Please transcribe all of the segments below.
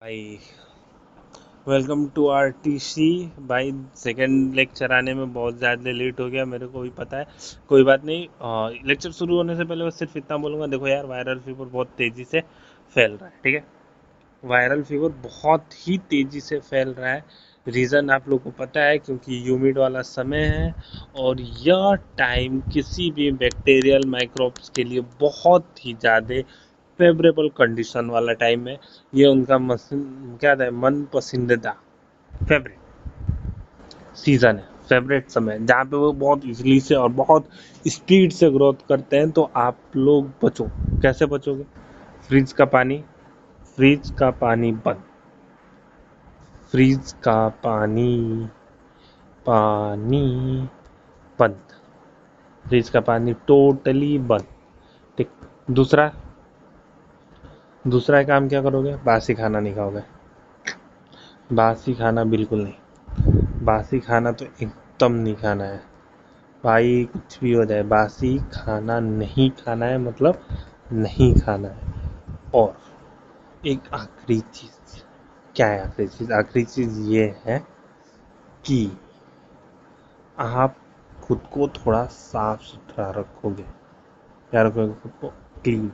भाई welcome to RTC भाई। Second lecture आने में बहुत ज़्यादा लेट हो गया, मेरे को भी पता है। कोई बात नहीं। लेक्चर शुरू होने से पहले बस सिर्फ इतना बोलूँगा, देखो यार, वायरल फीवर बहुत तेज़ी से फैल रहा है। ठीक है, वायरल फीवर बहुत ही तेज़ी से फैल रहा है। रीज़न आप लोग को पता है, क्योंकि ह्यूमिड वाला समय है और यह टाइम किसी भी बैक्टीरियल माइक्रोब्स के लिए बहुत ही ज़्यादा फेवरेबल कंडीशन वाला टाइम है। ये उनका क्या था, मन पसंदीदा फेवरेट सीजन है, फेवरेट समय, जहाँ पे वो बहुत इजली से और बहुत स्पीड से ग्रोथ करते हैं। तो आप लोग बचो। कैसे बचोगे? फ्रिज का पानी, फ्रिज का पानी बंद, फ्रिज का पानी पानी बंद, फ्रिज का पानी टोटली बंद। ठीक। दूसरा दूसरा काम क्या करोगे? बासी खाना नहीं खाओगे। बासी खाना बिल्कुल नहीं, बासी खाना तो एकदम नहीं खाना है भाई। कुछ भी हो जाए, बासी खाना नहीं खाना है, मतलब नहीं खाना है। और एक आखिरी चीज, क्या है आखिरी चीज? आखिरी चीज ये है कि आप खुद को थोड़ा साफ सुथरा रखोगे। क्या रखोगे? खुद को क्लीन,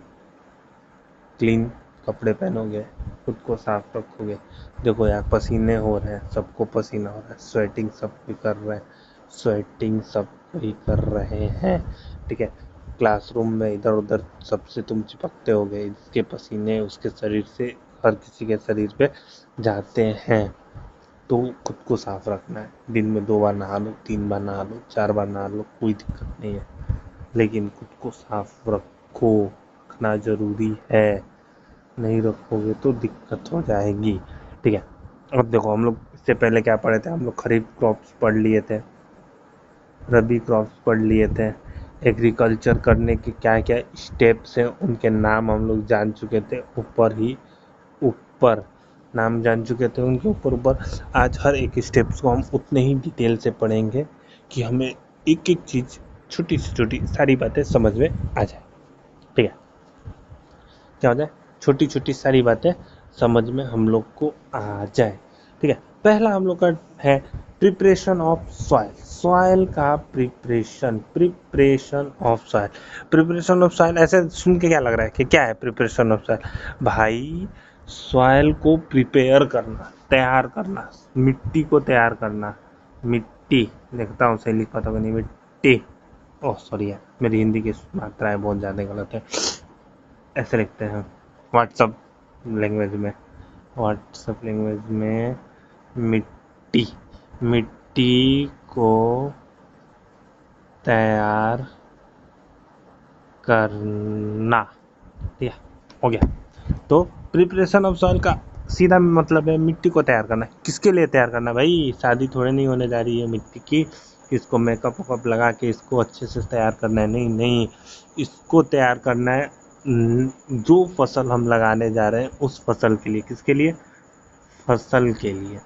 क्लीन कपड़े पहनोगे, खुद को साफ रखोगे। देखो यार, पसीने हो रहे हैं, सबको पसीना हो रहा है, स्वेटिंग सब भी कर रहे हैं, स्वेटिंग सब भी कर रहे हैं। ठीक है, क्लासरूम में इधर उधर सबसे तुम चिपकते होगे, इसके पसीने उसके शरीर से हर किसी के शरीर पे जाते हैं। तो खुद को साफ रखना है। दिन में 2 बार नहा लो, 3 बार नहा लो, 4 बार नहा लो, कोई दिक्कत नहीं है, लेकिन खुद को साफ रखो, रखना जरूरी है। नहीं रखोगे तो दिक्कत हो जाएगी। ठीक है, अब देखो, हम लोग इससे पहले क्या पढ़े थे? हम लोग खरीफ क्रॉप्स पढ़ लिए थे, रबी क्रॉप्स पढ़ लिए थे, एग्रीकल्चर करने के क्या क्या स्टेप्स हैं उनके नाम हम लोग जान चुके थे, ऊपर ही ऊपर नाम जान चुके थे उनके ऊपर ऊपर। आज हर एक स्टेप्स को हम उतने ही डिटेल से पढ़ेंगे कि हमें एक एक चीज़, छोटी से छोटी सारी बातें समझ में आ जाए। ठीक है, क्या हो जाए? छोटी छोटी सारी बातें समझ में हम लोग को आ जाए। ठीक है, पहला हम लोग का है प्रिपरेशन ऑफ सॉइल। सॉइल का preparation, preparation of soil. Preparation of soil ऐसे सुन के क्या लग रहा है कि क्या है प्रिपरेशन ऑफ सॉइल? भाई, सॉइल को प्रिपेयर करना, तैयार करना, मिट्टी को तैयार करना। मिट्टी देखता हूँ, सही लिख पाता हूँ नहीं? मिट्टी, ओह सॉरी यार, मेरी हिंदी की मात्राएं बहुत ज़्यादा गलत है। ऐसे लिखते हैं व्हाट्सअप लैंग्वेज में, व्हाट्सअप लैंग्वेज में मिट्टी, मिट्टी को तैयार करना। ठीक है, हो गया। तो प्रिपरेशन ऑफ सॉइल का सीधा मतलब है मिट्टी को तैयार करना। किसके लिए तैयार करना भाई? शादी थोड़े नहीं होने जा रही है मिट्टी की, इसको मेकअप वेकअप लगा के इसको अच्छे से तैयार करना है, नहीं नहीं। इसको तैयार करना है जो फसल हम लगाने जा रहे हैं उस फसल के लिए। किसके लिए? फसल के लिए,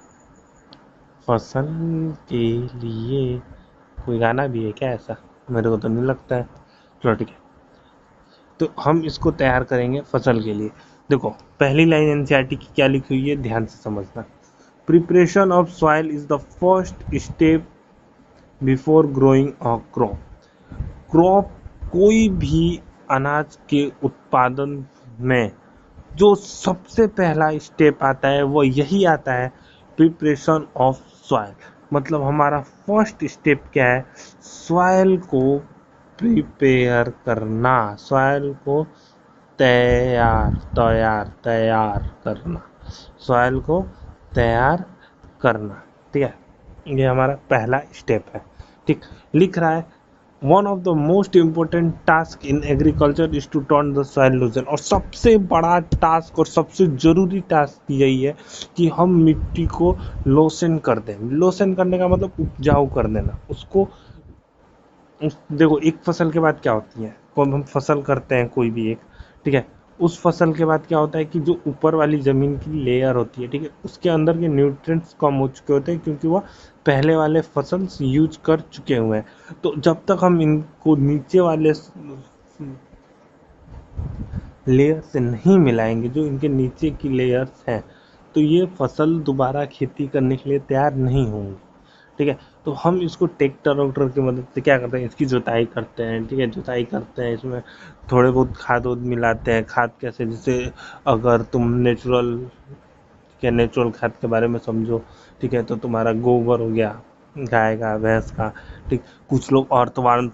फसल के लिए। कोई गाना भी है क्या ऐसा? मेरे को तो नहीं लगता है। चलो ठीक है, तो हम इसको तैयार करेंगे फसल के लिए। देखो, पहली लाइन एनसीईआरटी की क्या लिखी हुई है, ध्यान से समझना। Preparation of soil is the first step before growing a crop. Crop, कोई भी अनाज के उत्पादन में जो सबसे पहला स्टेप आता है वो यही आता है, प्रिपरेशन ऑफ सॉइल। मतलब हमारा फर्स्ट स्टेप क्या है? सॉइल को प्रिपेयर करना, सॉइल को तैयार तैयार तैयार करना, सॉइल को तैयार करना। ठीक है, ये हमारा पहला स्टेप है। ठीक, लिख रहा है one of the most important task in agriculture is to turn the soil loosen. और सबसे बड़ा टास्क और सबसे जरूरी टास्क यही है कि हम मिट्टी को लोसन कर दें। लोसन करने का मतलब उपजाऊ कर देना उसको। देखो, एक फसल के बाद क्या होती है, कोई हम फसल करते हैं कोई भी एक, ठीक है, उस फसल के बाद क्या होता है कि जो ऊपर वाली ज़मीन की लेयर होती है, ठीक है, उसके अंदर के न्यूट्रिएंट्स कम हो चुके होते हैं क्योंकि वह पहले वाले फसल यूज कर चुके हुए हैं। तो जब तक हम इनको नीचे वाले लेयर से नहीं मिलाएंगे, जो इनके नीचे की लेयर्स हैं, तो ये फसल दोबारा खेती करने के लिए तैयार नहीं होंगे। ठीक है, तो हम इसको ट्रैक्टर वैक्टर की मदद से क्या करते हैं, इसकी जुताई करते हैं। ठीक है, जुताई करते हैं, इसमें थोड़े बहुत खाद उद मिलाते हैं। खाद कैसे, जैसे अगर तुम नेचुरल खाद के बारे में समझो, ठीक है, तो तुम्हारा गोबर हो गया, गाय का, भैंस का। ठीक, कुछ लोग अर्थवर्म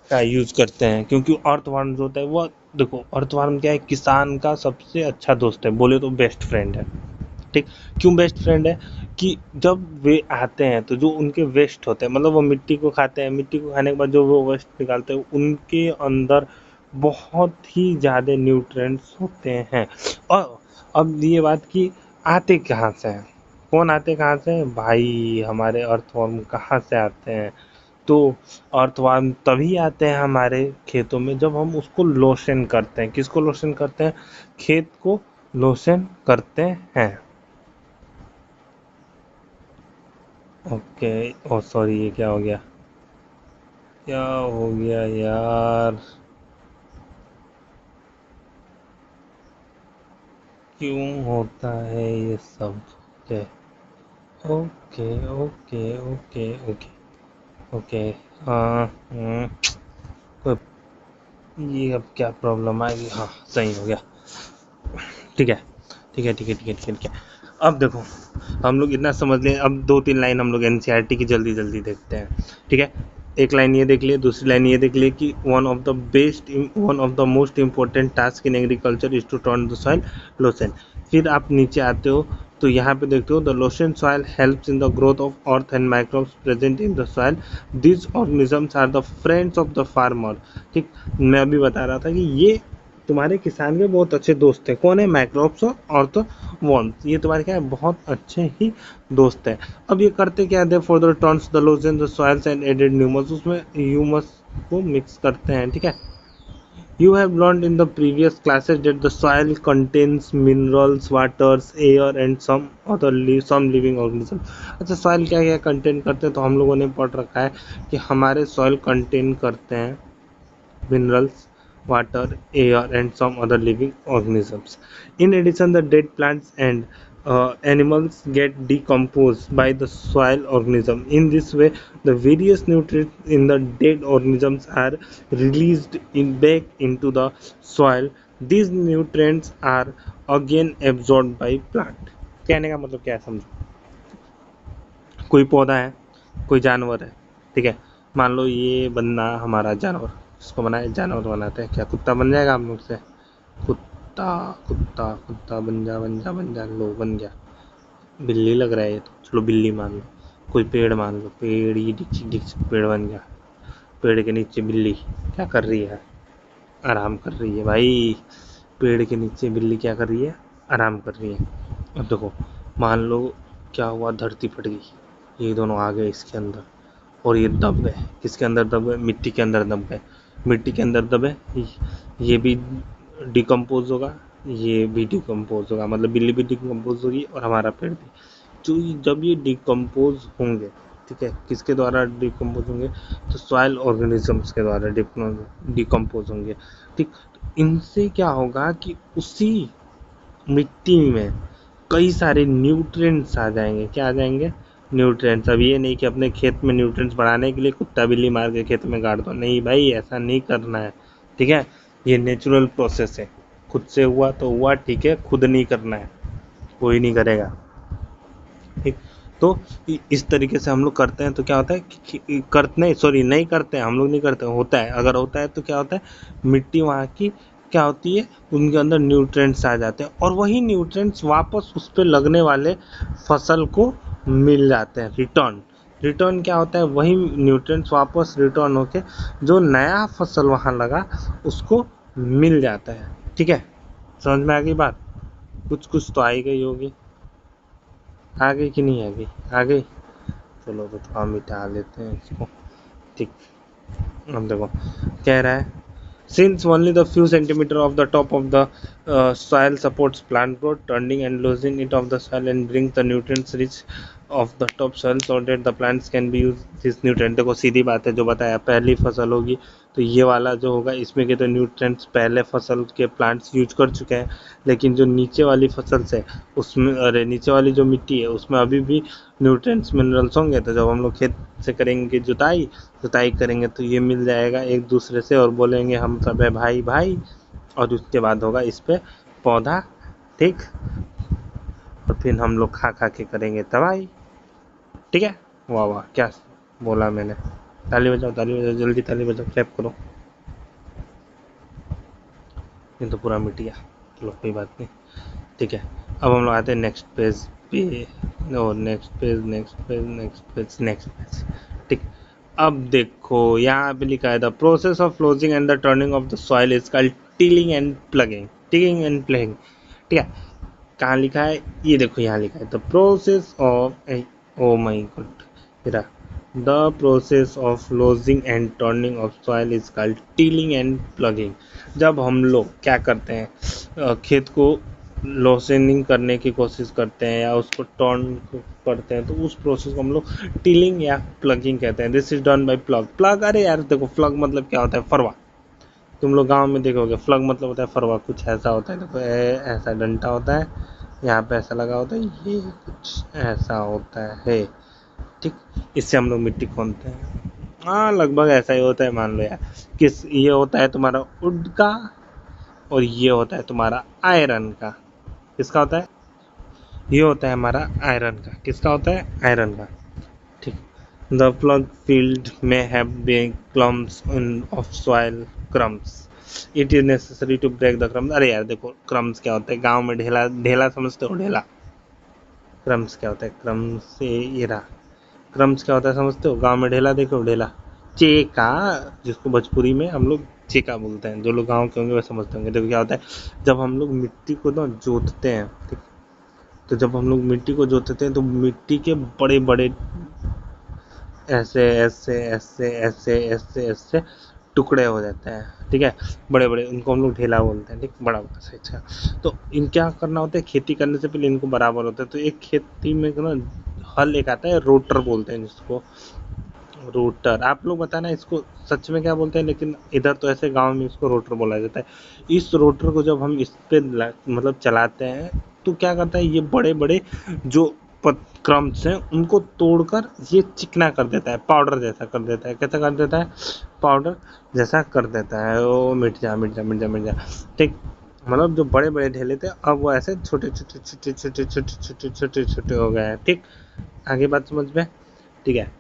का यूज करते हैं, क्योंकि अर्थवर्म जो होता है वो, देखो अर्थवर्म क्या है, किसान का सबसे अच्छा दोस्त है, बोले तो बेस्ट फ्रेंड है। ठीक, क्यों बेस्ट फ्रेंड है, कि जब वे आते हैं तो जो उनके वेस्ट होते हैं, मतलब वो मिट्टी को खाते हैं, मिट्टी को खाने के बाद जो वो वेस्ट निकालते हैं, उनके अंदर बहुत ही ज़्यादा न्यूट्रिएंट्स होते हैं। और अब ये बात कि आते कहाँ से हैं, कौन आते कहाँ से हैं भाई, हमारे अर्थवर्म कहाँ से आते हैं, तो अर्थवर्म तभी आते हैं हमारे खेतों में जब हम उसको लोशन करते हैं। किसको लोशन करते हैं, खेत को लोशन करते हैं। ओके, ओ सॉरी, ये क्या हो गया, क्या हो गया यार, क्यों होता है ये सब। Okay okay okay okay okay okay. हाँ, ये अब क्या प्रॉब्लम आएगी, हाँ सही हो गया। ठीक है ठीक है ठीक है ठीक है ठीक है ठीक है। अब देखो, हम लोग इतना समझ लें, अब दो तीन लाइन हम लोग एनसीईआरटी की जल्दी जल्दी देखते हैं। ठीक है, एक लाइन ये देख लिए, दूसरी लाइन ये देख लिए कि one of the most important task in agriculture is to turn the soil lotion. फिर आप नीचे आते हो तो यहाँ पे देखते हो, the lotion soil helps in the growth of earth and microbes present in the soil. This organisms are the friends of the farmer. ठीक, मैं अभी बता रहा था कि ये तुम्हारे किसान के बहुत अच्छे दोस्त हैं। कौन है, माइक्रोब्स और तो वॉन्स, ये तुम्हारे क्या है, बहुत अच्छे ही दोस्त हैं। अब ये करते क्या है, for the turns the lotion the soils and added humus, उसमें ह्यूमस को मिक्स करते हैं। ठीक है, you have learned in the previous classes that the soil contains minerals, waters, air and some living organisms। अच्छा, सॉइल क्या क्या contain करते हैं, तो हम लोगों ने पढ़ रखा है कि हमारे सॉइल कंटेन करते हैं minerals, water, air, and some other living organisms. In addition, the dead plants and animals get decomposed by the soil organism. In this way, the various nutrients in the dead organisms are released back into the soil. These nutrients are again absorbed by plant। कहने का मतलब क्या है, समझो, कोई पौधा है, कोई जानवर है। ठीक है, मान लो ये बंदा हमारा जानवर, इसको बनाए जानवर बनाते हैं, क्या कुत्ता बन जाएगा हम लोग से, कुत्ता कुत्ता कुत्ता बन जा बन जा बन जा, लो बन गया। बिल्ली लग रहा है ये तो, चलो बिल्ली मान लो। कोई पेड़ मान लो, पेड़, ये डिक्ची डिक्ची पेड़ बन गया। पेड़ के नीचे बिल्ली क्या कर रही है, आराम कर रही है भाई। पेड़ के नीचे बिल्ली क्या कर रही है, आराम कर रही है। अब देखो, मान लो क्या हुआ, धरती फट गई, ये दोनों आ गए इसके अंदर और ये दब गए। किसके अंदर दब गए, मिट्टी के अंदर दब गए। मिट्टी के अंदर दबे, ये भी डिकम्पोज होगा, ये भी डिकम्पोज होगा, मतलब बिल्ली भी डिकम्पोज होगी और हमारा पेड़ भी। जब ये डिकम्पोज होंगे, ठीक है, किसके द्वारा डिकम्पोज होंगे, तो सॉइल ऑर्गेनिजम्स के द्वारा डिकम्पोज होंगे। ठीक, इनसे क्या होगा कि उसी मिट्टी में कई सारे न्यूट्रिएंट्स आ जाएंगे। क्या आ जाएंगे, न्यूट्रिएंट्स। अब ये नहीं कि अपने खेत में न्यूट्रिएंट्स बढ़ाने के लिए कुत्ता बिल्ली मार के खेत में गाड़ दो, नहीं भाई, ऐसा नहीं करना है। ठीक है, ये नेचुरल प्रोसेस है, खुद से हुआ तो हुआ, ठीक है, खुद नहीं करना है, कोई नहीं करेगा। ठीक, तो इस तरीके से हम लोग करते हैं, तो क्या होता है कि करते नहीं, सॉरी नहीं करते हैं, हम लोग नहीं करते, होता है। अगर होता है तो क्या होता है, मिट्टी वहाँ की क्या होती है, उनके अंदर न्यूट्रिएंट्स आ जाते हैं और वही न्यूट्रिएंट्स वापस उस पर लगने वाले फसल को मिल जाते हैं। रिटर्न, रिटर्न क्या होता है, वही न्यूट्रिएंट्स वापस रिटर्न होके जो नया फसल वहाँ लगा उसको मिल जाता है। ठीक है, समझ में आ गई बात, कुछ कुछ तो आई गई होगी। आ गई कि नहीं आ गई, आ गई, चलो तो थोड़ा मिटा लेते हैं इसको। ठीक, अब देखो कह रहा है, since only the few centimeter of the top of the soil supports plant growth, turning and losing it of the soil and brings the nutrients rich of the top soil so that the plants can be use this nutrient। देखो सीधी बात है, जो बताया, पहली फसल होगी तो ये वाला जो होगा इसमें के तो न्यूट्रिएंट्स पहले फसल के प्लांट्स यूज कर चुके हैं, लेकिन जो नीचे वाली फसल से उसमें, अरे नीचे वाली जो मिट्टी है उसमें अभी भी न्यूट्रिएंट्स मिनरल्स होंगे। तो जब हम लोग खेत से करेंगे जुताई करेंगे तो ये मिल जाएगा एक दूसरे से और बोलेंगे हम सब है भाई भाई, और उसके बाद होगा इस पे पौधा, ठीक, और फिर हम लोग खा खा के करेंगे तबाही। ठीक है, वाह वाह, क्या बोला मैंने, ताली बजाओ जल्दी ताली बजाओ, क्लैप करो। ये तो पूरा मिट गया, चलो कोई बात नहीं, ठीक है। अब हम लोग आते हैं नेक्स्ट पेज पे, नेक्स्ट पेज, ठीक। अब देखो यहाँ पे लिखा है the process of closing and the turning of the soil is called tilling and plugging, ठीक है। कहाँ लिखा है, ये देखो यहाँ लिखा है the process of, oh my God, the process of losing and turning of soil is called tilling and plugging. जब हम लोग क्या करते हैं, खेत को लॉसेनिंग करने की कोशिश करते हैं या उसको टर्न करते हैं, तो उस प्रोसेस को हम लोग टिलिंग या प्लगिंग कहते हैं। This is done by plug. अरे यार देखो, प्लग मतलब क्या होता है, फरवा। तुम लोग गांव में देखोगे, फ्लग मतलब होता है फरवा, कुछ ऐसा होता है, देखो ऐसा डंडा होता है, यहाँ पे ऐसा लगा होता है, ये कुछ ऐसा होता है, ठीक। इससे हम लोग मिट्टी खोदते हैं, हाँ लगभग ऐसा ही होता है, मान लो यार। ये होता है तुम्हारा वुड का और ये होता है तुम्हारा आयरन का। किसका होता है, ये होता है हमारा आयरन का। किसका होता है, आयरन का, ठीक। द प्लग फील्ड में have been clumps of soil crumbs, it is necessary to break the crumbs. अरे यार देखो, क्रम्स क्या होता है, गांव में ढेला, ढेला समझते हो, ढेला। क्रम्स क्या होता है, क्रम्स से ये रहा, क्रम्स क्या होता है समझते हो, गांव में ढेला देखो, ढेला, चेका, जिसको भोजपुरी में हम लोग चेका बोलते हैं, जो लोग गांव के होंगे वह समझते होंगे। देखो क्या होता है, जब हम लोग मिट्टी को ना जोतते हैं, ठीक, तो जब हम लोग मिट्टी को जोतते हैं तो मिट्टी के बड़े बड़े ऐसे ऐसे ऐसे ऐसे ऐसे ऐसे टुकड़े हो जाते हैं, ठीक है, बड़े बड़े, उनको हम लोग ढेला बोलते हैं, ठीक, बड़ा बड़ा साइज का। तो इन क्या करना होता है, खेती करने से पहले इनको बराबर होता है। तो एक खेती में ना हल एक आता है, रोटर बोलते हैं जिसको, रोटर। आप लोग बताना इसको सच में क्या बोलते हैं, लेकिन इधर तो ऐसे गांव में इसको रोटर बोला जाता है। इस रोटर को जब हम इस पे मतलब चलाते हैं तो क्या करता है, ये बड़े बड़े जो क्रम्स हैं उनको तोड़कर ये चिकना कर देता है, पाउडर जैसा कर देता है। कैसा कर देता है, पाउडर जैसा कर देता है। ओ मिट जा मिट जा मिट जा मिट जा, ठीक। मतलब जो बड़े बड़े ढेले थे अब वो ऐसे छोटे छोटे छोटे छोटे छोटे छोटे छोटे छोटे हो गए हैं, ठीक। आगे बात समझ में, ठीक है।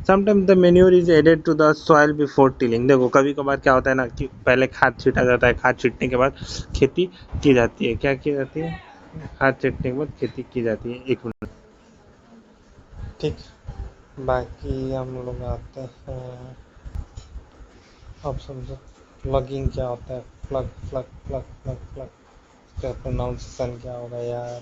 Sometimes the manure is added to the soil before tilling. देखो कभी कभार क्या होता है ना कि पहले खाद छीटा जाता है, खाद छीटने के बाद खेती की जाती है। क्या की जाती है, खाद छीटने के बाद खेती की जाती है। एक मिनट, ठीक। बाकी हम लोग आते हैं, अब समझो प्लगिंग क्या होता है, plug plug plug plug plug, इसका प्रोनाउंसिएशन क्या होगा यार,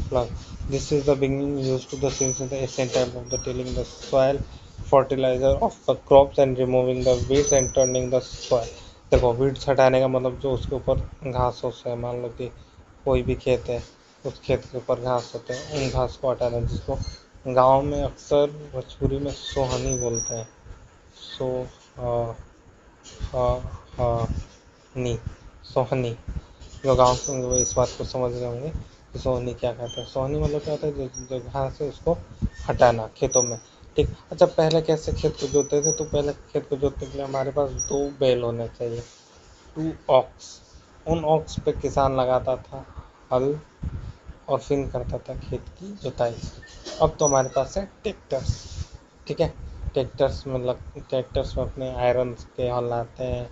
plug. This is the beginning used to the since the ancient time of the tilling the soil, fertilizer of the crops and removing the weeds and turning the soil। देखो weeds हटाने का मतलब जो उसके ऊपर घास होता है, मान लो कि कोई भी खेत है, उस खेत के ऊपर घास होते हैं, उन घास को हटाना, जिसको गांव में अक्सर भोजपुरी में सोहनी बोलते हैं। सो नी, सोहनी। जो गांव के होंगे वो इस बात को समझ रहे होंगे कि सोहनी क्या कहते हैं। सोहनी मतलब क्या होता है, जो घास है उसको हटाना खेतों में, ठीक। अच्छा पहले कैसे खेत को जोतते थे, तो पहले खेत को जोतने के लिए हमारे पास 2 बैल होने चाहिए, 2 ऑक्स। उन ऑक्स पे किसान लगाता था हल और फिर करता था खेत की जुताई। अब तो हमारे पास है ट्रैक्टर्स, ठीक है। ट्रैक्टर्स में अपने आयरन के हल आते हैं,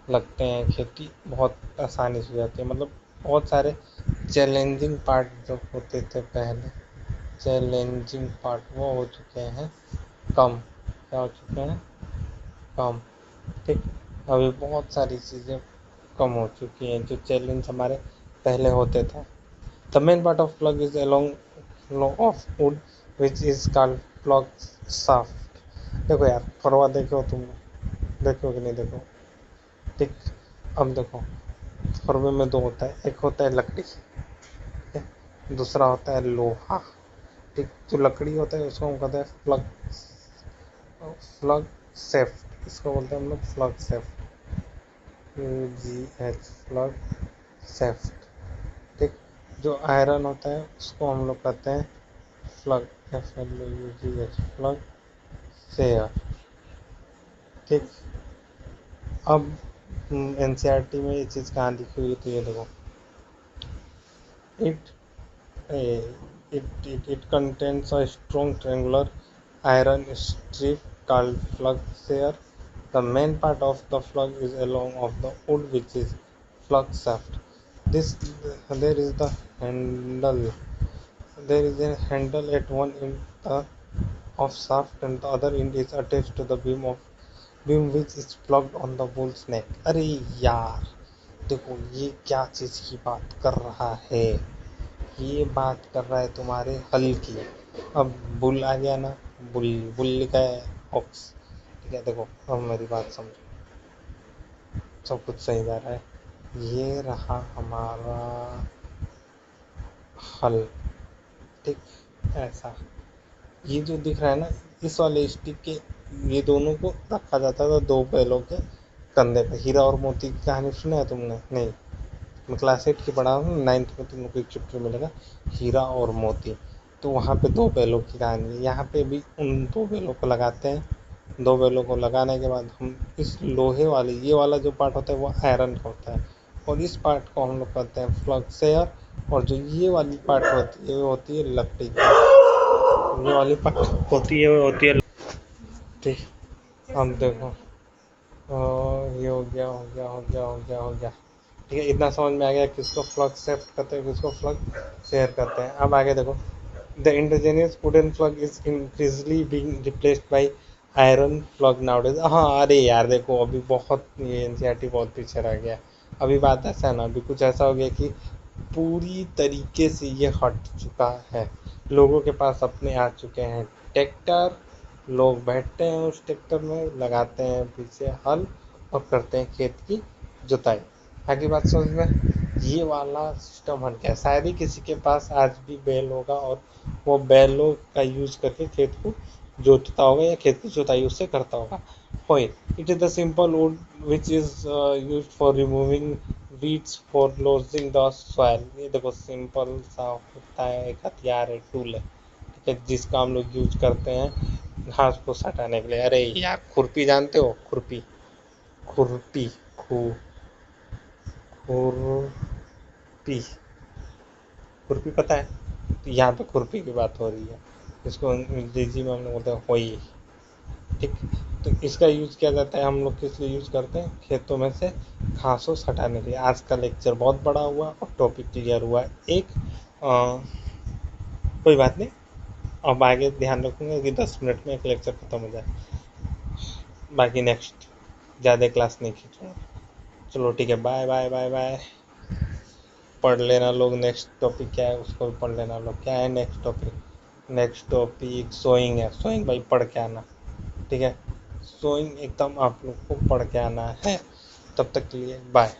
लगते हैं, खेती बहुत आसानी से हो जाती है। मतलब बहुत सारे चैलेंजिंग पार्ट जो होते थे पहले, चैलेंजिंग पार्ट वो हो चुके हैं कम। क्या हो चुके हैं, कम, ठीक। अभी बहुत सारी चीज़ें कम हो चुकी हैं जो चैलेंज हमारे पहले होते थे। The main part of plug is along low of would which is called plug shaft. देखो यार फरवा देखो तुम, देखो कि नहीं देखो, ठीक। अब देखो फरवे में 2 होता है, एक होता है लकड़ी, ठीक है? दूसरा होता है लोहा, ठीक, जो लकड़ी होता है उसको हम कहते हैं फ्लग, फ्लग सेफ्ट, इसको बोलते हैं हम लोग फ्लग सेफ्ट, UGH, फ्लग सेफ्ट। ठीक, जो आयरन होता है उसको हम लोग कहते हैं फ्लग, FLUGH, फ्लग सेयर। ठीक, अब NCERT में ये चीज़ कहाँ लिखी हुई है तो ये देखो, it it contains a strong triangular iron strip called flux shear. The main part of the flux is along of the wood which is flux shaft. This there is the handle. There is a handle at one end of shaft and the other end is attached to the beam which is plugged on the bull's neck. अरे यार देखो ये क्या चीज़ की बात कर रहा है, ये बात कर रहा है तुम्हारे हल की। अब बुल आ गया ना, बुल बुल लिखा है ऑक्स, ठीक है। देखो अब मेरी बात समझो, सब कुछ सही जा रहा है। ये रहा हमारा हल, ठीक, ऐसा। ये जो दिख रहा है ना, इस वाले स्टिक के ये दोनों को रखा जाता था दो बैलों के कंधे पे। हीरा और मोती की कहानी सुना है तुमने? नहीं, मैं क्लास 8 की पढ़ा हूँ, 9th में तुमको एक चैप्टर मिलेगा हीरा और मोती। तो वहाँ पे दो बैलों की कहानी है। यहाँ पे भी उन दो बैलों को लगाते हैं। दो बैलों को लगाने के बाद हम इस लोहे वाले, ये वाला जो पार्ट होता है वो आयरन का होता है, और इस पार्ट को हम लोग कहते हैं फ्लग शेयर, और जो ये वाली पार्ट होती है वो होती है लकड़ी की। ये वाली पार्ट होती है वो होती है, ठीक। अब देखो, ये हो गया हो गया हो गया हो गया हो गया, ठीक है। इतना समझ में आ गया किसको फ्लग सेफ्ट करते हैं, किसको फ्लग शेयर करते हैं। अब आगे देखो, the indigenous wooden plough is increasingly being replaced by iron plough nowadays. हाँ, अरे यार देखो अभी बहुत ये NCERT बहुत पीछे रह गया। अभी बात ऐसा है ना, अभी कुछ ऐसा हो गया कि पूरी तरीके से ये हट चुका है। लोगों के पास अपने आ चुके हैं ट्रैक्टर, लोग बैठते हैं उस ट्रैक्टर में, लगाते हैं पीछे हल और करते हैं खेत की जुताई। आगे बात समझ में, ये वाला सिस्टम हट गया। शायद ही किसी के पास आज भी बैल होगा और वो बैलों का यूज करके खेत को जोतता होगा या खेत की जुताई उससे करता होगा। होए, it is the simple would which is use for removing weeds for lodging the soil. ये देखो सिंपल सा होता है, एक हथियार है, टूल है, ठीक है, जिसका हम लोग यूज करते हैं घास को हटाने के लिए। अरे यार खुरपी जानते हो? खुरपी, खुरपी, खुरपी, खुरपी पता है? तो यहाँ पे खुरपी की बात हो रही है, इसको अंग्रेजी में हम लोग बोलते हैं होई, ठीक। तो इसका यूज किया जाता है, हम लोग किस लिए यूज करते हैं? खेतों में से घासों हटाने के लिए। आज का लेक्चर बहुत बड़ा हुआ और टॉपिक क्लियर हुआ एक, कोई बात नहीं, अब आगे ध्यान रखूंगा कि 10 मिनट में एक लेक्चर खत्म हो जाए। बाकी नेक्स्ट ज़्यादा क्लास नहीं खींचूंगा। चलो ठीक है, बाय बाय बाय बाय। पढ़ लेना लोग, नेक्स्ट टॉपिक क्या है उसको भी पढ़ लेना लोग। क्या है next topic? Next topic sowing है। सोइंग भाई पढ़ के आना, ठीक है। सोइंग एकदम आप लोग को पढ़ के आना है। तब तक के लिए बाय।